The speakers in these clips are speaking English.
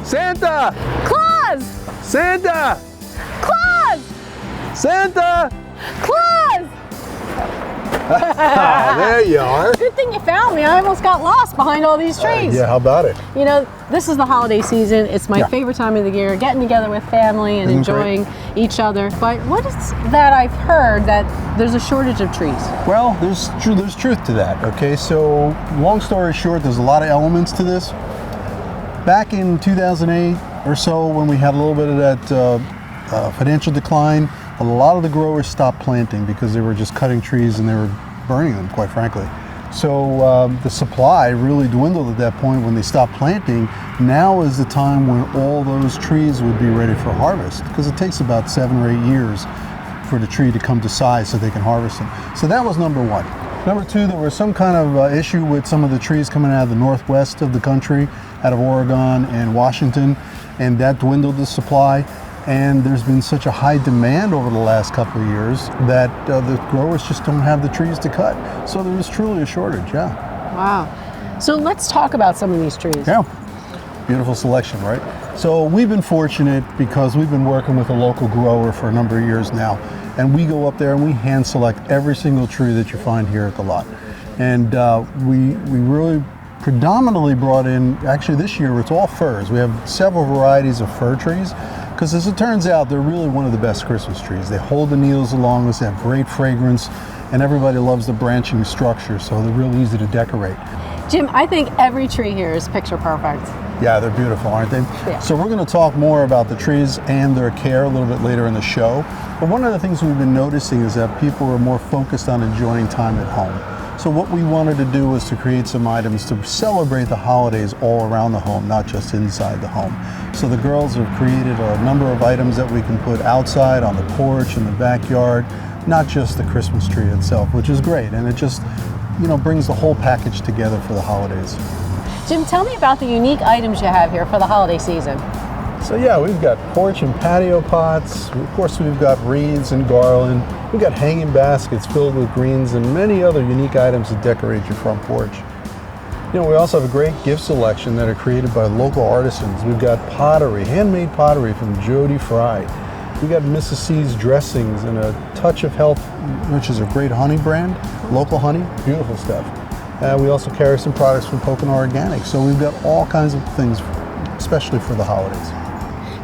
Santa! Claus! Santa! Claus! Santa! Claus! There you are. Good thing you found me. I almost got lost behind all these trees. Yeah, how about it? You know, this is the holiday season. It's my favorite time of the year, getting together with family and enjoying each other. But what is that I've heard that there's a shortage of trees? Well, there's truth to that, okay? So, long story short, there's a lot of elements to this. Back in 2008 or so, when we had a little bit of that financial decline, a lot of the growers stopped planting because they were just cutting trees and they were burning them, quite frankly. So the supply really dwindled at that point when they stopped planting. Now is the time when all those trees would be ready for harvest, because it takes about 7 or 8 years for the tree to come to size so they can harvest them. So that was number one. Number two, there was some kind of issue with some of the trees coming out of the northwest of the country, out of Oregon and Washington, and that dwindled the supply. And there's been such a high demand over the last couple of years that the growers just don't have the trees to cut. So there is truly a shortage, Wow. So let's talk about some of these trees. Yeah, beautiful selection, right? So we've been fortunate because we've been working with a local grower for a number of years now. And we go up there and we hand select every single tree that you find here at the lot. And we really predominantly brought in, actually this year it's all firs. We have several varieties of fir trees, because as it turns out, they're really one of the best Christmas trees. They hold the needles along, they have great fragrance, and everybody loves the branching structure, so they're real easy to decorate. Jim, I think every tree here is picture perfect. Yeah, they're beautiful, aren't they? Yeah. So we're going to talk more about the trees and their care a little bit later in the show. But one of the things we've been noticing is that people are more focused on enjoying time at home. So what we wanted to do was to create some items to celebrate the holidays all around the home, not just inside the home. So the girls have created a number of items that we can put outside, on the porch, in the backyard, not just the Christmas tree itself, which is great. And it just, brings the whole package together for the holidays. Jim, tell me about the unique items you have here for the holiday season. So yeah, we've got porch and patio pots. Of course, we've got wreaths and garland. We've got hanging baskets filled with greens and many other unique items to decorate your front porch. We also have a great gift selection that are created by local artisans. We've got pottery, handmade pottery from Jody Fry. We've got Mrs. C's dressings and a Touch of Health, which is a great honey brand, local honey, beautiful stuff. We also carry some products from Pocono Organic. So we've got all kinds of things, especially for the holidays.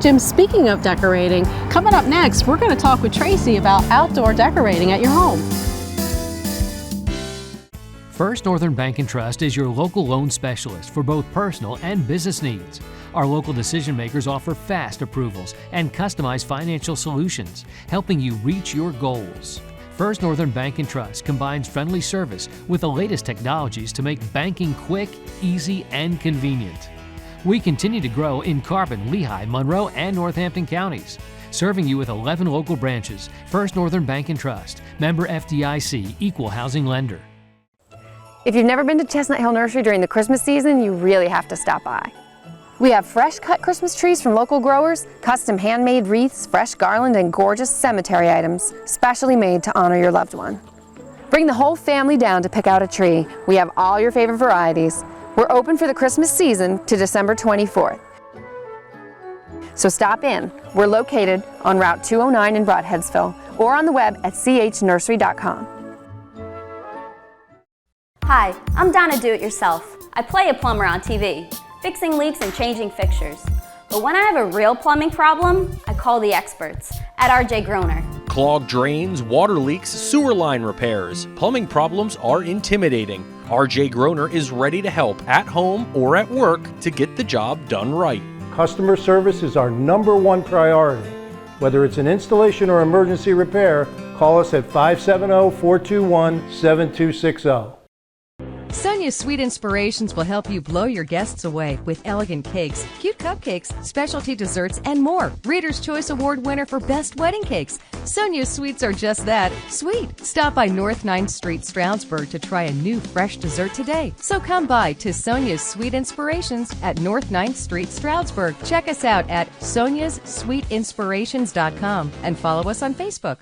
Jim, speaking of decorating, coming up next, we're going to talk with Tracy about outdoor decorating at your home. First Northern Bank & Trust is your local loan specialist for both personal and business needs. Our local decision makers offer fast approvals and customized financial solutions, helping you reach your goals. First Northern Bank & Trust combines friendly service with the latest technologies to make banking quick, easy, and convenient. We continue to grow in Carbon, Lehigh, Monroe, and Northampton counties. Serving you with 11 local branches, First Northern Bank & Trust, member FDIC, equal housing lender. If you've never been to Chestnut Hill Nursery during the Christmas season, you really have to stop by. We have fresh cut Christmas trees from local growers, custom handmade wreaths, fresh garland, and gorgeous cemetery items, specially made to honor your loved one. Bring the whole family down to pick out a tree. We have all your favorite varieties. We're open for the Christmas season to December 24th. So stop in. We're located on Route 209 in Broadheadsville or on the web at chnursery.com. Hi, I'm Donna Do-It-Yourself. I play a plumber on TV, fixing leaks and changing fixtures. But when I have a real plumbing problem, I call the experts at RJ Groner. Clogged drains, water leaks, sewer line repairs. Plumbing problems are intimidating. RJ Groner is ready to help at home or at work to get the job done right. Customer service is our #1 priority. Whether it's an installation or emergency repair, call us at 570-421-7260. Sonia's Sweet Inspirations will help you blow your guests away with elegant cakes, cute cupcakes, specialty desserts, and more. Reader's Choice Award winner for Best Wedding Cakes. Sonia's Sweets are just that, sweet. Stop by North 9th Street, Stroudsburg to try a new fresh dessert today. So come by to Sonia's Sweet Inspirations at North 9th Street, Stroudsburg. Check us out at soniassweetinspirations.com and follow us on Facebook.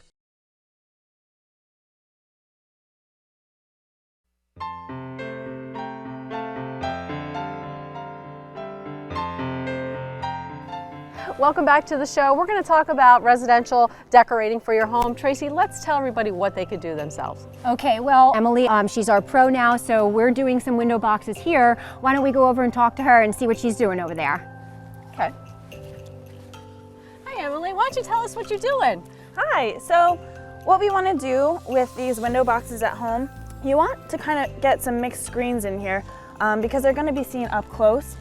Welcome back to the show. We're going to talk about residential decorating for your home. Tracy, let's tell everybody what they could do themselves. Okay, well, Emily, she's our pro now, so we're doing some window boxes here. Why don't we go over and talk to her and see what she's doing over there? Okay. Hi, Emily. Why don't you tell us what you're doing? Hi. So what we want to do with these window boxes at home, you want to kind of get some mixed screens in here because they're going to be seen up close.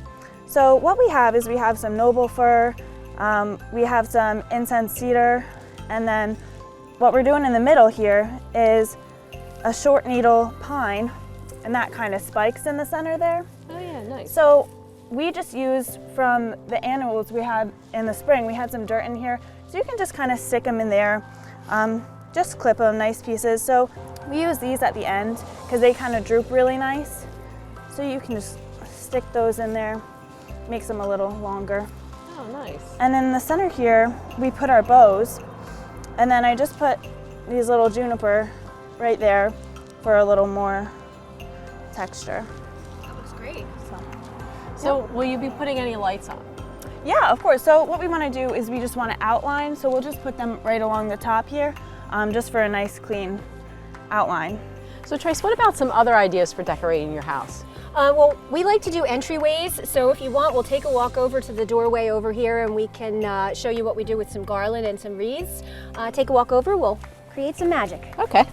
So what we have is we have some noble fir, we have some incense cedar, and then what we're doing in the middle here is a short needle pine, and that kind of spikes in the center there. Oh yeah, nice. So we just used from the annuals we had in the spring, we had some dirt in here, so you can just kind of stick them in there, just clip them, nice pieces. So we use these at the end because they kind of droop really nice. So you can just stick those in there, makes them a little longer. Oh, nice. And in the center here, we put our bows, and then I just put these little juniper right there for a little more texture. That looks great. So will you be putting any lights on? Yeah, of course. So what we want to do is we just want to outline, so we'll just put them right along the top here, just for a nice clean outline. So Trace, what about some other ideas for decorating your house? Well, we like to do entryways, so if you want, we'll take a walk over to the doorway over here and we can show you what we do with some garland and some wreaths. Take a walk over, we'll create some magic. Okay.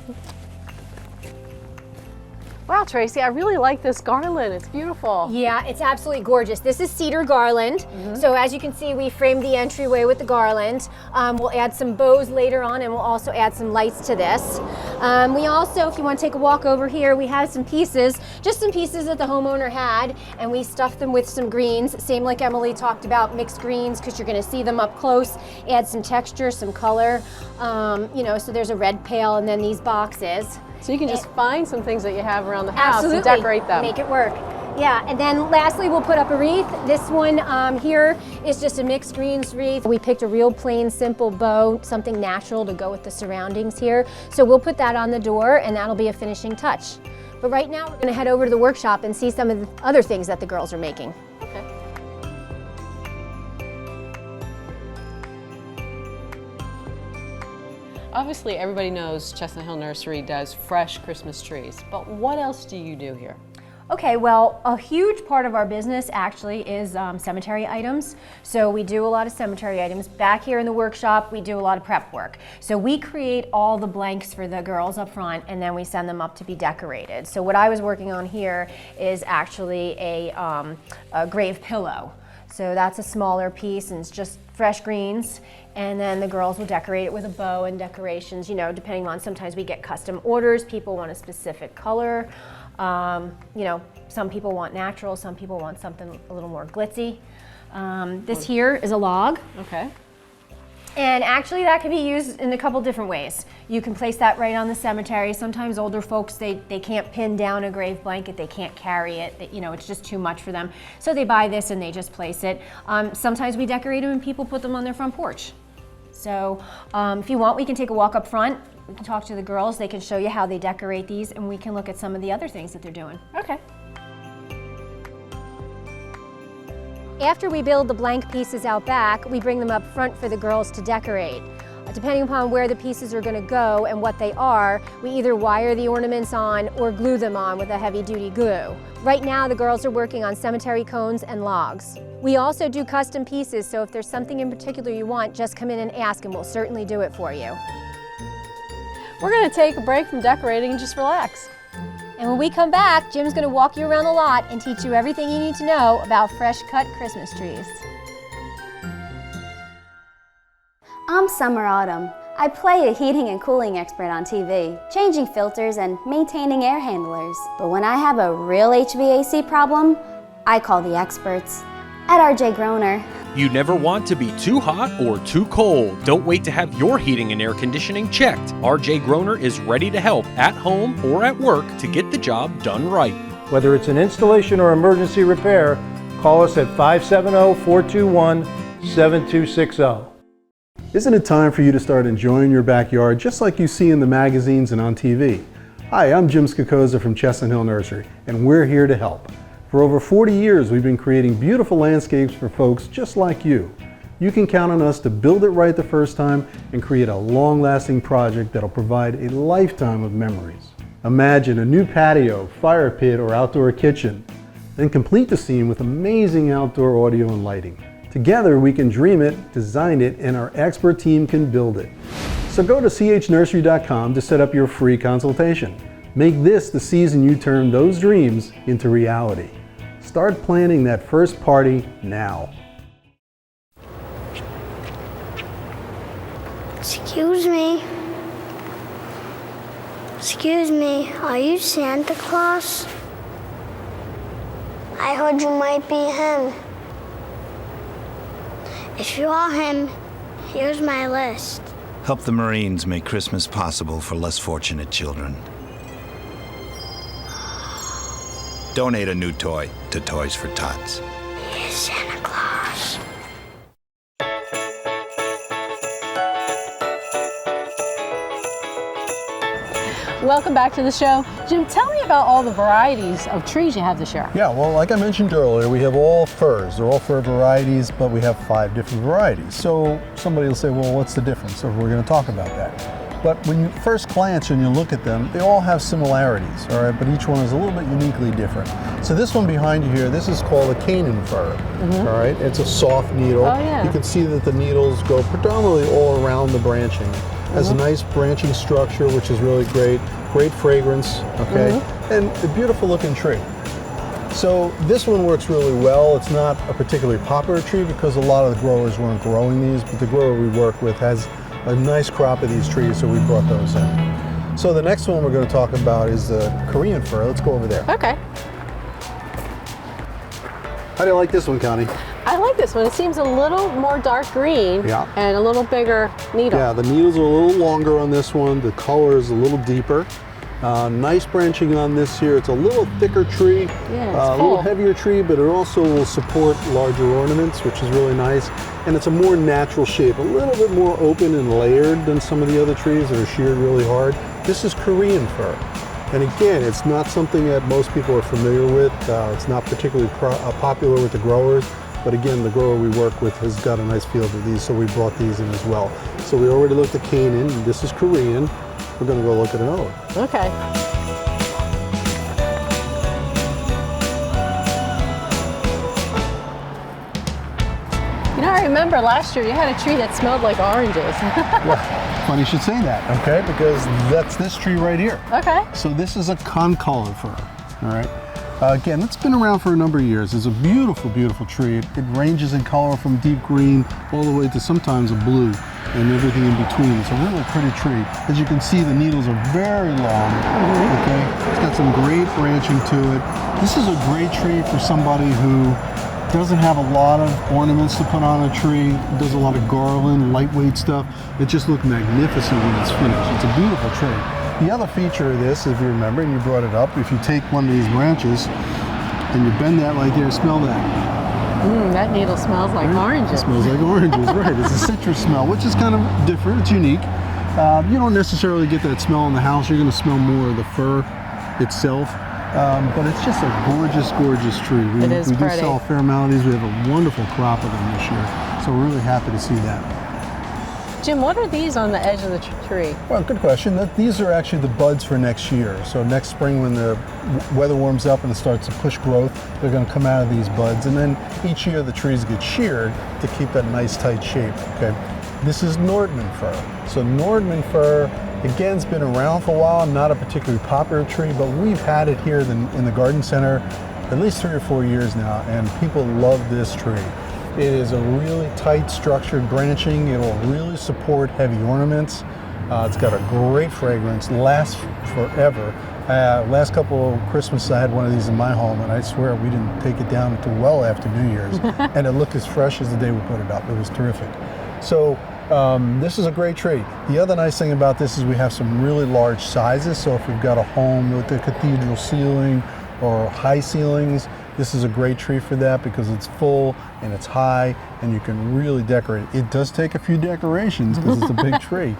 Wow, Tracy, I really like this garland. It's beautiful. Yeah, it's absolutely gorgeous. This is cedar garland. So as you can see, we framed the entryway with the garland. We'll add some bows later on, and we'll also add some lights to this. We also, if you want to take a walk over here, we have some pieces, just some pieces that the homeowner had, and we stuffed them with some greens. Same like Emily talked about, mixed greens, because you're going to see them up close. Add some texture, some color. You know, so there's a red pail, and then these boxes. So you can just find some things that you have around the house and Absolutely. decorate them. Make it work. Yeah, and then lastly, we'll put up a wreath. This one here is just a mixed greens wreath. We picked a real plain, simple bow, something natural to go with the surroundings here. So we'll put that on the door, and that'll be a finishing touch. But right now, we're gonna head over to the workshop and see some of the other things that the girls are making. Okay. Obviously, everybody knows Chestnut Hill Nursery does fresh Christmas trees, but what else do you do here? Okay, well, a huge part of our business actually is cemetery items. So we do a lot of cemetery items. Back here in the workshop, we do a lot of prep work. So we create all the blanks for the girls up front, and then we send them up to be decorated. So what I was working on here is actually a grave pillow. So that's a smaller piece, and it's just fresh greens. And then the girls will decorate it with a bow and decorations, you know, depending on, sometimes we get custom orders. People want a specific color. You know, some people want natural, some people want something a little more glitzy. This here is a log. Okay. And actually that can be used in a couple different ways. You can place that right on the cemetery. Sometimes older folks, they can't pin down a grave blanket, they can't carry it, you know, it's just too much for them. So they buy this and they just place it. Sometimes we decorate them and people put them on their front porch. So if you want, we can take a walk up front. We can talk to the girls, they can show you how they decorate these, and we can look at some of the other things that they're doing. Okay. After we build the blank pieces out back, we bring them up front for the girls to decorate. Depending upon where the pieces are going to go and what they are, we either wire the ornaments on or glue them on with a heavy-duty glue. Right now, the girls are working on cemetery cones and logs. We also do custom pieces, so if there's something in particular you want, just come in and ask and we'll certainly do it for you. We're going to take a break from decorating and just relax. And when we come back, Jim's going to walk you around the lot and teach you everything you need to know about fresh-cut Christmas trees. I'm Summer Autumn. I play a heating and cooling expert on TV, changing filters and maintaining air handlers. But when I have a real HVAC problem, I call the experts at RJ Groner. You never want to be too hot or too cold. Don't wait to have your heating and air conditioning checked. RJ Groner is ready to help at home or at work to get the job done right. Whether it's an installation or emergency repair, call us at 570-421-7260. Isn't it time for you to start enjoying your backyard just like you see in the magazines and on TV? Hi, I'm Jim Skakoza from Chestnut Hill Nursery, and we're here to help. For over 40 years, we've been creating beautiful landscapes for folks just like you. You can count on us to build it right the first time and create a long-lasting project that'll provide a lifetime of memories. Imagine a new patio, fire pit, or outdoor kitchen. Then complete the scene with amazing outdoor audio and lighting. Together we can dream it, design it, and our expert team can build it. So go to chnursery.com to set up your free consultation. Make this the season you turn those dreams into reality. Start planning that first party now. Excuse me. Excuse me, are you Santa Claus? I heard you might be him. If you are him, here's my list. Help the Marines make Christmas possible for less fortunate children. Donate a new toy to Toys for Tots. Here's Santa Claus. Welcome back to the show. Jim, tell me about all the varieties of trees you have this year. Yeah, well, like I mentioned earlier, we have all firs. They're all fir varieties, but we have 5 different varieties. So somebody will say, well, what's the difference? So we're going to talk about that. But when you first glance and you look at them, they all have similarities, all right? But each one is a little bit uniquely different. So this one behind you here, this is called a Canaan fir, all right? It's a soft needle. Oh, yeah. You can see that the needles go predominantly all around the branching. Has a nice branching structure, which is really great. Great fragrance, okay? And a beautiful looking tree. So this one works really well. It's not a particularly popular tree because a lot of the growers weren't growing these, but the grower we work with has a nice crop of these trees, so we brought those in. So the next one we're going to talk about is the Korean fir. Let's go over there. Okay. How do you like this one, Connie? I like this one. It seems a little more dark green and a little bigger needle. Yeah, the needles are a little longer on this one. The color is a little deeper. Nice branching on this here. It's a little thicker tree, a little heavier tree, but it also will support larger ornaments, which is really nice. And it's a more natural shape, a little bit more open and layered than some of the other trees that are sheared really hard. This is Korean fir. And again, it's not something that most people are familiar with. It's not particularly popular with the growers. But again, the grower we work with has got a nice field of these, so we brought these in as well. So we already looked at Canaan. This is Korean. We're going to go look at another one. Okay. You know, I remember last year you had a tree that smelled like oranges. Well, funny you should say that, okay? Because that's this tree right here. Okay. So this is a concolor fir, all right? Again, it's been around for a number of years. It's a beautiful, beautiful tree. It ranges in color from deep green all the way to sometimes a blue and everything in between. It's a really pretty tree. As you can see, the needles are very long, okay? It's got some great branching to it. This is a great tree for somebody who doesn't have a lot of ornaments to put on a tree, does a lot of garland, lightweight stuff. It just looks magnificent when it's finished. It's a beautiful tree. The other feature of this, if you remember, and you brought it up, if you take one of these branches and you bend that right there, smell that. That needle smells like oranges. It smells like oranges, right. It's a citrus smell, which is kind of different. It's unique. You don't necessarily get that smell in the house. You're going to smell more of the fir itself. But it's just a gorgeous, gorgeous tree. We do sell a fair amount of these. We have a wonderful crop of them this year. So we're really happy to see that. Jim, what are these on the edge of the tree? Well, good question. These are actually the buds for next year. So next spring when the weather warms up and it starts to push growth, they're going to come out of these buds. And then each year the trees get sheared to keep that nice tight shape. Okay. This is Nordman fir. So Nordman fir, again, has been around for a while, not a particularly popular tree, but we've had it here in the garden center at least 3 or 4 years now, and people love this tree. It is a really tight structured branching. It'll really support heavy ornaments. It's got a great fragrance, lasts forever. Last couple of Christmases I had one of these in my home, and I swear we didn't take it down until well after New Year's. And it looked as fresh as the day we put it up. It was terrific. So this is a great tree. The other nice thing about this is we have some really large sizes. So if you've got a home with a cathedral ceiling or high ceilings, this is a great tree for that because it's full and it's high and you can really decorate it. It does take a few decorations because it's a big tree,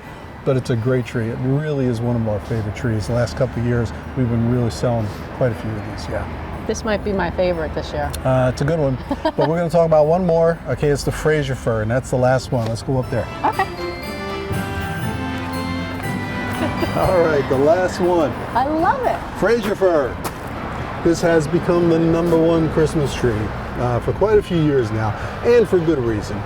but it's a great tree. It really is one of our favorite trees. The last couple of years, we've been really selling quite a few of these, yeah. This might be my favorite this year. It's a good one. But we're going to talk about one more. Okay, it's the Fraser fir, and that's the last one. Let's go up there. Okay. All right, the last one. I love it. Fraser fir. This has become the #1 Christmas tree for quite a few years now, and for good reason.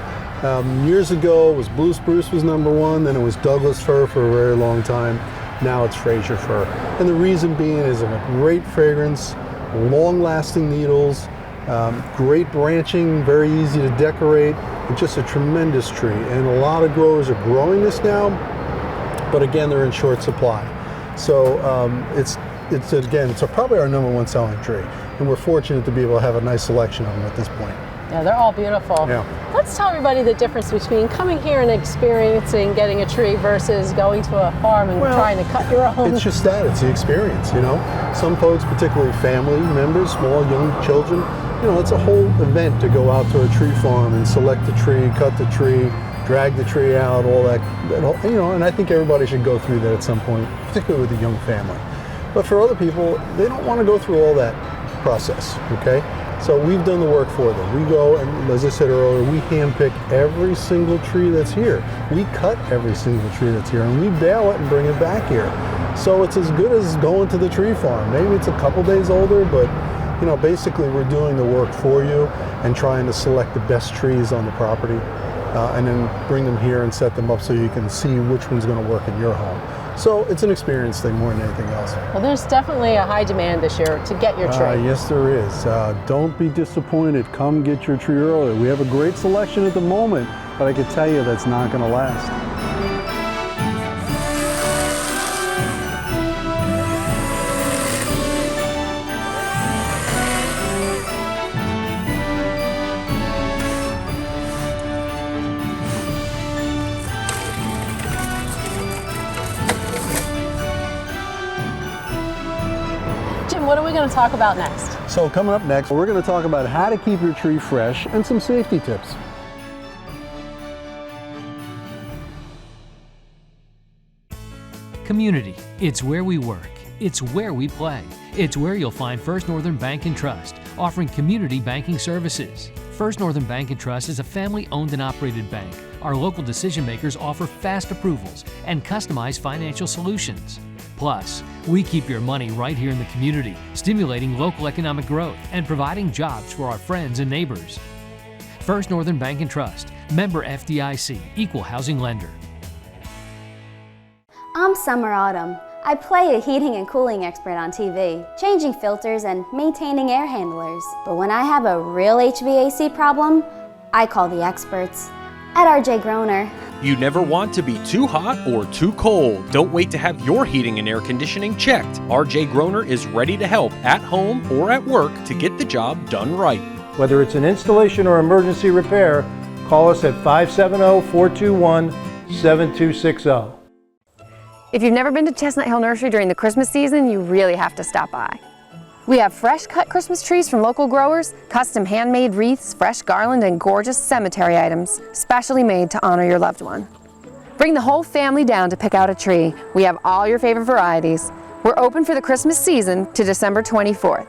Years ago, it was blue spruce was #1, then it was Douglas fir for a very long time. Now it's Fraser fir. And the reason being is a great fragrance, long-lasting needles, great branching, very easy to decorate, and just a tremendous tree. And a lot of growers are growing this now, but again, they're in short supply. So it's probably our #1 selling tree, and we're fortunate to be able to have a nice selection of them at this point. Yeah, they're all beautiful. Yeah. Let's tell everybody the difference between coming here and experiencing getting a tree versus going to a farm and trying to cut your own. It's just that, it's the experience, you know. Some folks, particularly family members, small, young children, you know, it's a whole event to go out to a tree farm and select the tree, cut the tree, drag the tree out, all that, you know, and I think everybody should go through that at some point, particularly with a young family. But for other people, they don't want to go through all that process, okay? So we've done the work for them. We go, and as I said earlier, we handpick every single tree that's here. We cut every single tree that's here, and we bale it and bring it back here. So it's as good as going to the tree farm. Maybe it's a couple days older, but you know, basically we're doing the work for you and trying to select the best trees on the property, and then bring them here and set them up so you can see which one's going to work in your home. So it's an experience thing more than anything else. Well, there's definitely a high demand this year to get your tree. Yes, there is. Don't be disappointed. Come get your tree early. We have a great selection at the moment, but I can tell you that's not going to last. What are we going to talk about next? So coming up next, we're going to talk about how to keep your tree fresh and some safety tips. Community. It's where we work. It's where we play. It's where you'll find First Northern Bank and Trust, offering community banking services. First Northern Bank and Trust is a family-owned and operated bank. Our local decision makers offer fast approvals and customized financial solutions. Plus, we keep your money right here in the community, stimulating local economic growth and providing jobs for our friends and neighbors. First Northern Bank and Trust, member FDIC, equal housing lender. I'm Summer Autumn. I play a heating and cooling expert on TV, changing filters and maintaining air handlers. But when I have a real HVAC problem, I call the experts at RJ Groner. You never want to be too hot or too cold. Don't wait to have your heating and air conditioning checked. RJ Groner is ready to help at home or at work to get the job done right. Whether it's an installation or emergency repair, call us at 570-421-7260. If you've never been to Chestnut Hill Nursery during the Christmas season, you really have to stop by. We have fresh cut Christmas trees from local growers, custom handmade wreaths, fresh garland, and gorgeous cemetery items, specially made to honor your loved one. Bring the whole family down to pick out a tree. We have all your favorite varieties. We're open for the Christmas season to December 24th.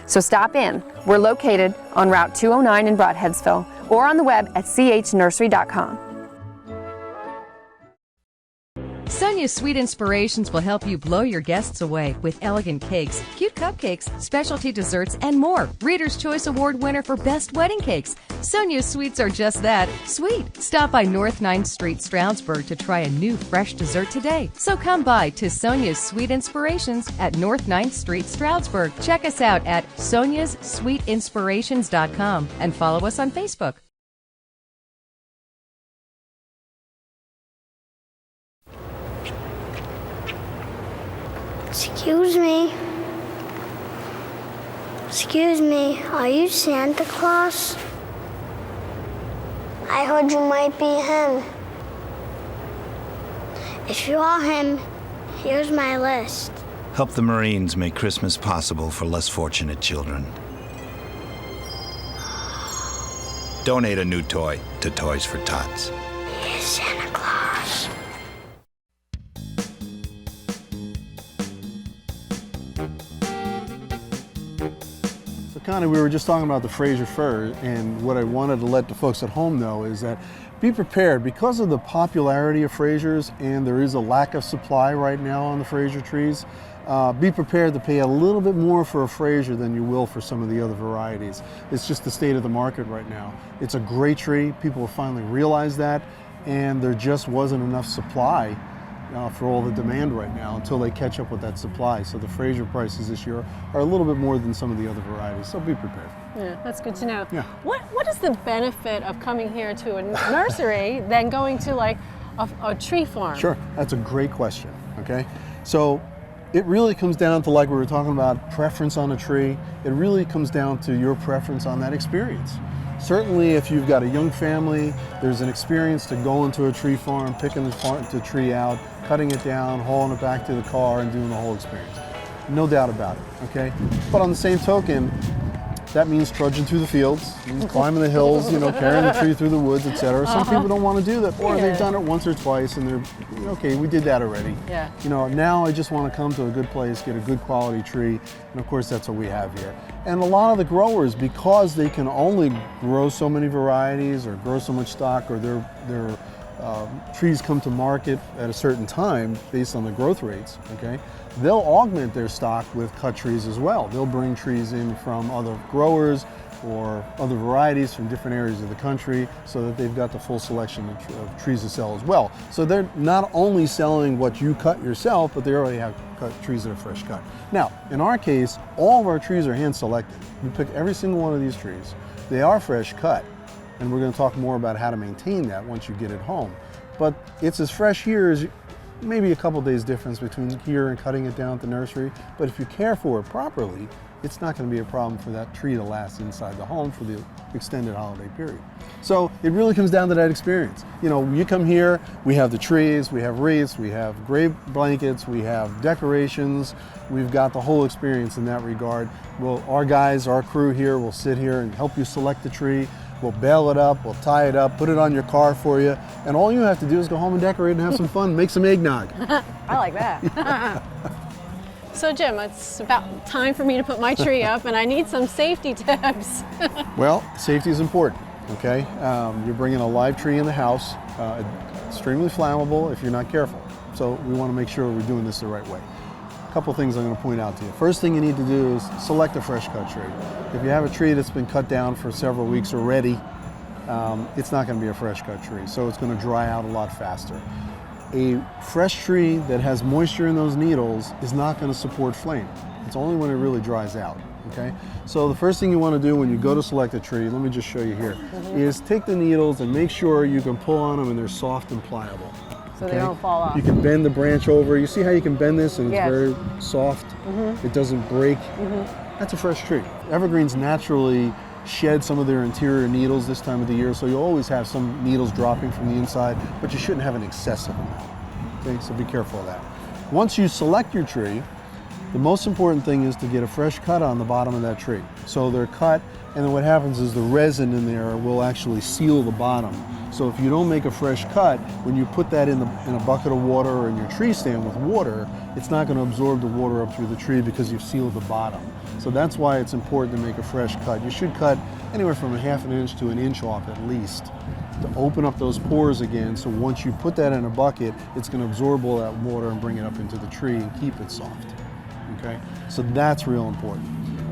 So stop in. We're located on Route 209 in Broadheadsville or on the web at chnursery.com. Sonia's Sweet Inspirations will help you blow your guests away with elegant cakes, cute cupcakes, specialty desserts, and more. Reader's Choice Award winner for Best Wedding Cakes. Sonia's Sweets are just that, sweet. Stop by North 9th Street, Stroudsburg to try a new fresh dessert today. So come by to Sonia's Sweet Inspirations at North 9th Street, Stroudsburg. Check us out at soniassweetinspirations.com and follow us on Facebook. Excuse me. Excuse me, are you Santa Claus? I heard you might be him. If you are him, here's my list. Help the Marines make Christmas possible for less fortunate children. Donate a new toy to Toys for Tots. Here's Santa Claus. Connie, we were just talking about the Fraser fir, and what I wanted to let the folks at home know is that be prepared because of the popularity of Frasers, and there is a lack of supply right now on the Fraser trees. Be prepared to pay a little bit more for a Fraser than you will for some of the other varieties. It's just the state of the market right now. It's a great tree. People have finally realized that, and there just wasn't enough supply for all the demand right now until they catch up with that supply. So the Fraser prices this year are a little bit more than some of the other varieties, so be prepared. Yeah, that's good to know. Yeah. What is the benefit of coming here to a nursery than going to like a tree farm? Sure, that's a great question, okay? So it really comes down to, like we were talking about, preference on a tree. It really comes down to your preference on that experience. Certainly if you've got a young family, there's an experience to go into a tree farm, picking the tree out, cutting it down, hauling it back to the car, and doing the whole experience. No doubt about it, okay? But on the same token, that means trudging through the fields, means climbing the hills, you know, carrying the tree through the woods, etc. Some people don't want to do that, or they've done it once or twice and they're, okay, we did that already. Yeah. You know, now I just want to come to a good place, get a good quality tree, and of course that's what we have here. And a lot of the growers, because they can only grow so many varieties or grow so much stock, or their trees come to market at a certain time based on the growth rates, okay? They'll augment their stock with cut trees as well. They'll bring trees in from other growers or other varieties from different areas of the country so that they've got the full selection of trees to sell as well. So they're not only selling what you cut yourself, but they already have cut trees that are fresh cut. Now, in our case, all of our trees are hand selected. We pick every single one of these trees. They are fresh cut, and we're going to talk more about how to maintain that once you get it home. But it's as fresh here as maybe a couple days difference between here and cutting it down at the nursery. But if you care for it properly, it's not going to be a problem for that tree to last inside the home for the extended holiday period. So it really comes down to that experience. You know, you come here, we have the trees, we have wreaths, we have grave blankets, we have decorations, we've got the whole experience in that regard. Well, our guys, our crew here will sit here and help you select the tree. We'll bale it up, we'll tie it up, put it on your car for you, and all you have to do is go home and decorate and have some fun, make some eggnog. I like that. So Jim, it's about time for me to put my tree up, and I need some safety tips. Well, safety is important, okay? You're bringing a live tree in the house, extremely flammable if you're not careful. So we want to make sure we're doing this the right way. A couple things I'm going to point out to you. First thing you need to do is select a fresh cut tree. If you have a tree that's been cut down for several weeks already, it's not going to be a fresh cut tree, so it's going to dry out a lot faster. A fresh tree that has moisture in those needles is not going to support flame. It's only when it really dries out, okay? So the first thing you want to do when you go to select a tree, let me just show you here, is take the needles and make sure you can pull on them and they're soft and pliable. So they don't fall off. You can bend the branch over. You see how you can bend this and it's very soft? It doesn't break. That's a fresh tree. Evergreens naturally shed some of their interior needles this time of the year, so you always have some needles dropping from the inside, but you shouldn't have an excessive amount. Okay, so be careful of that. Once you select your tree, the most important thing is to get a fresh cut on the bottom of that tree. So they're cut, and then what happens is the resin in there will actually seal the bottom. So if you don't make a fresh cut, when you put that in a bucket of water or in your tree stand with water, it's not going to absorb the water up through the tree because you've sealed the bottom. So that's why it's important to make a fresh cut. You should cut anywhere from 1/2 inch to 1 inch off at least to open up those pores again. So once you put that in a bucket, it's going to absorb all that water and bring it up into the tree and keep it soft. Okay, so that's real important.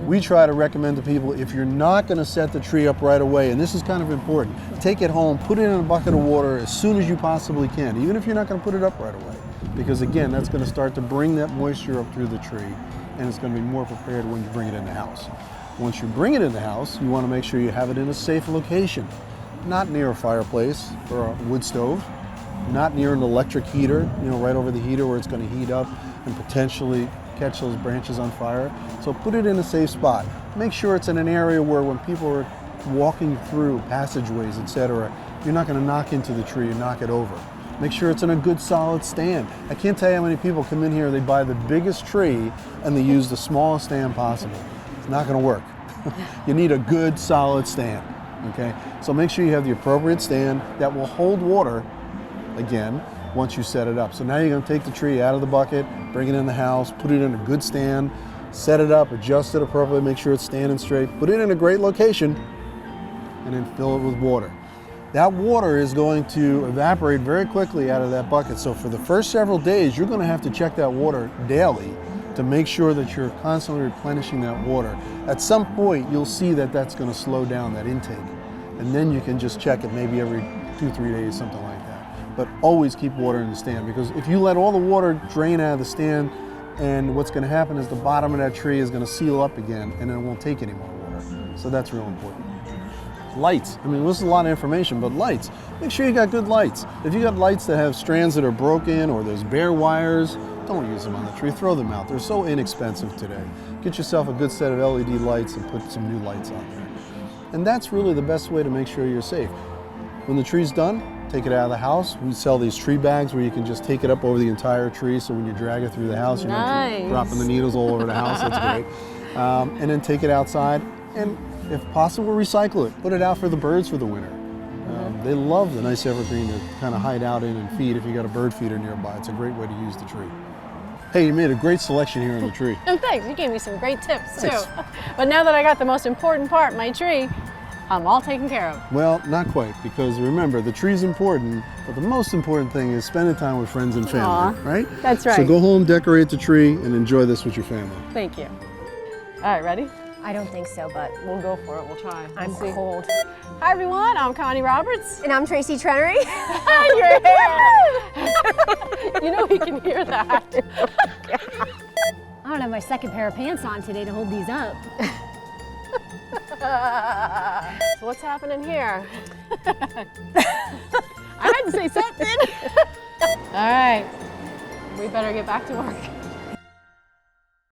We try to recommend to people, if you're not going to set the tree up right away, and this is kind of important, take it home, put it in a bucket of water as soon as you possibly can, even if you're not going to put it up right away. Because again, that's going to start to bring that moisture up through the tree, and it's going to be more prepared when you bring it in the house. Once you bring it in the house, you want to make sure you have it in a safe location. Not near a fireplace or a wood stove, not near an electric heater, right over the heater where it's going to heat up and potentially catch those branches on fire. So put it in a safe spot. Make sure it's in an area where when people are walking through passageways, etc., you're not going to knock into the tree and knock it over. Make sure it's in a good solid stand. I can't tell you how many people come in here, they buy the biggest tree and they use the smallest stand possible. It's not going to work. You need a good solid stand. Okay, so make sure you have the appropriate stand that will hold water, again, once you set it up. So now you're going to take the tree out of the bucket, bring it in the house, put it in a good stand, set it up, adjust it appropriately, make sure it's standing straight, put it in a great location, and then fill it with water. That water is going to evaporate very quickly out of that bucket. So for the first several days, you're going to have to check that water daily to make sure that you're constantly replenishing that water. At some point, you'll see that that's going to slow down that intake. And then you can just check it maybe every 2-3 days, something like that. But always keep water in the stand, because if you let all the water drain out of the stand, and what's going to happen is the bottom of that tree is going to seal up again, and then it won't take any more water. So that's real important. Lights. I mean, this is a lot of information, but lights. Make sure you got good lights. If you got lights that have strands that are broken or there's bare wires, don't use them on the tree. Throw them out. They're so inexpensive today. Get yourself a good set of LED lights and put some new lights on there. And that's really the best way to make sure you're safe. When the tree's done, take it out of the house. We sell these tree bags where you can just take it up over the entire tree, so when you drag it through the house, you're not dropping the needles all over the house. That's great. And then take it outside, and if possible, recycle it. Put it out for the birds for the winter. They love the nice evergreen to kind of hide out in and feed if you got a bird feeder nearby. It's a great way to use the tree. Hey, you made a great selection here on the tree. Oh, thanks. You gave me some great tips, Nice. too. But now that I got the most important part, my tree, I'm all taken care of. Well, not quite, because remember, the tree's important, but the most important thing is spending time with friends and family, Aw, right? that's right. So go home, decorate the tree, and enjoy this with your family. Thank you. All right, ready? I don't think so, but We'll go for it. We'll try. I'm Let's see. cold. Hi, everyone. I'm Connie Roberts. And I'm Tracy Trenery. Your hair. You know we can hear that. I don't have my second pair of pants on today to hold these up. So what's happening here? I had to say something. All right. We better get back to work.